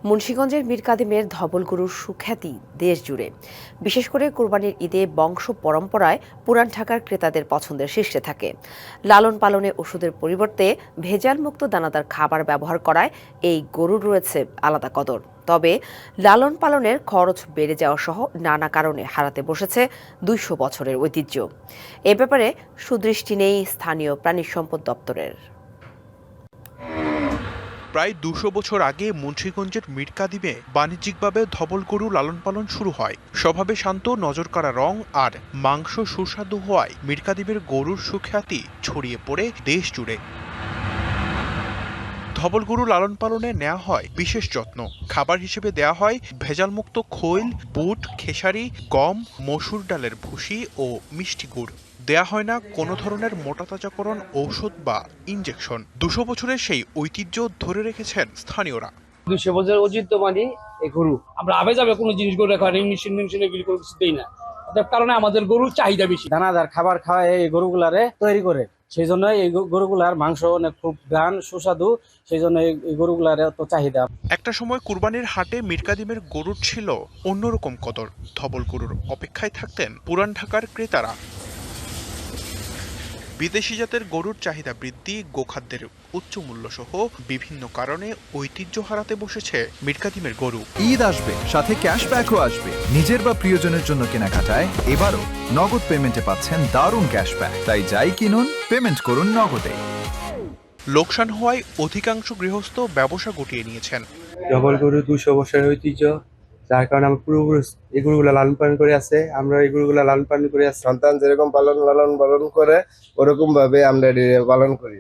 মুন্সিগঞ্জের মীর কাদিমের ধবলগুরুর সুখ্যাতি দেশ জুড়ে। বিশেষ করে কোরবানির ঈদে বংশ পরম্পরায় পুরান ঢাকার ক্রেতাদের পছন্দের শীর্ষে থাকে। লালন পালনে ওষুধের পরিবর্তে ভেজালমুক্ত দানাদার খাবার ব্যবহার করায় এই গরুর রয়েছে আলাদা কদর। তবে লালন পালনের খরচ বেড়ে যাওয়া সহ নানা কারণে হারাতে বসেছে ২০০ বছরের ঐতিহ্য। এ ব্যাপারে সুদৃষ্টি নেই স্থানীয় প্রাণী সম্পদ দপ্তরের। প্রায় ২০০ বছর আগে মুন্সিগঞ্জের মীর কাদিমে বাণিজ্যিকভাবে ধবল গরু লালন পালন শুরু হয়। স্বভাবে শান্ত, নজরকাড়া রং আর মাংস সুস্বাদু হওয়ায় মীর কাদিমের গরুর সুখ্যাতি ছড়িয়ে পড়ে দেশ জুড়ে। ধবল গরু লালন পালনে নেওয়া হয় বিশেষ যত্ন। খাবার হিসেবে দেয়া হয় ভেজালমুক্ত খৈল, বুট, খেসারি, গম, মসুর ডালের ভুসি ও মিষ্টি গুড়। দেয়া হয় না কোনো ধরনের মোটাতাজাকরণ ঔষধ বা ইনজেকশন। ২০০ বছরের সেই ঐতিহ্য ধরে রেখেছেন স্থানীয়রা। ২০০ বছরের ঐতিহ্য মানে এই গরু। আমরা আবে যাবে কোনো জিনিস গরু রাখা মেশিন এগুলি কোনো কিছু দেই না। তার কারণে আমাদের গরুর চাহিদা বেশি। দানাদার খাবার খাওয়ায় এই গরুগুলারে তৈরি করে, সেই জন্য এই গরুগুলার মাংস অনেক খুব ঘ্রাণ সুস্বাদু, সেই জন্য এই গরুগুলার এত চাহিদা। একটা সময় কুরবানির হাটে মীর কাদিমের গরুর ছিল অন্যরকম কদর। ধবল গরুর অপেক্ষায় থাকতেন পুরান ঢাকার ক্রেতারা। বিদেশি জাতের গরুর চাহিদা বৃদ্ধি, গোখাদ্যের উচ্চ মূল্য সহ বিভিন্ন কারণে ঐতিহ্য হারাতে বসেছে মীর কাদিমের গরু। ঈদ আসবে, সাথে ক্যাশব্যাকও আসবে। নিজের বা প্রিয়জনের জন্য কেনাকাটায় এবারও নগদ পেমেন্টে পাচ্ছেন দারুণ ক্যাশব্যাক। তাই যাই কিনুন, পেমেন্ট করুন নগদে। লোকসান হওয়ায় অধিকাংশ গৃহস্থ ব্যবসা গুটিয়ে নিয়েছেন। ধবল গরু ২০০ বছরের ঐতিহ্য, যার কারণে আমার পূর্বপুরুষ এই গরুগুলা লালন পালন করে আছে। আমরা এই গরুগুলা লালন পালন করে আছি। সন্তান যেরকম লালন পালন করে ওরকম ভাবে আমরা পালন করি।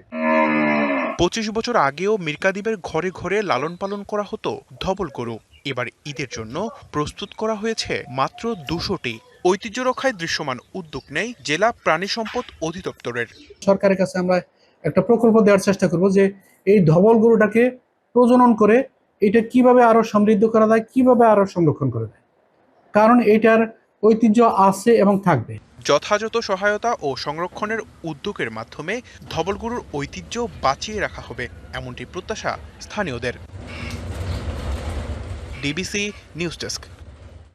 ২৫ বছর আগেও মীর কাদিমের ঘরে ঘরে লালন পালন করা হতো ধবল গরু। এবার ঈদের জন্য প্রস্তুত করা হয়েছে মাত্র ২০০টি। ঐতিহ্য রক্ষায় দৃশ্যমান উদ্যোগ নেই জেলা প্রাণী সম্পদ অধিদপ্তরের। সরকারের কাছে আমরা একটা প্রকল্প দেওয়ার চেষ্টা করব যে এই ধবল গরুটাকে প্রজনন করে এটা কিভাবে আরো সমৃদ্ধ করা যায়, কিভাবে আরো সংরক্ষণ করা যায়, কারণ এটার ঐতিহ্য আছে এবং থাকবে। যথাযথ সহায়তা ও সংরক্ষণের উদ্যোগের মাধ্যমে ধবল গরুর ঐতিহ্য বাঁচিয়ে রাখা হবে, এমনটি প্রত্যাশা স্থানীয়দের। DBC news desk.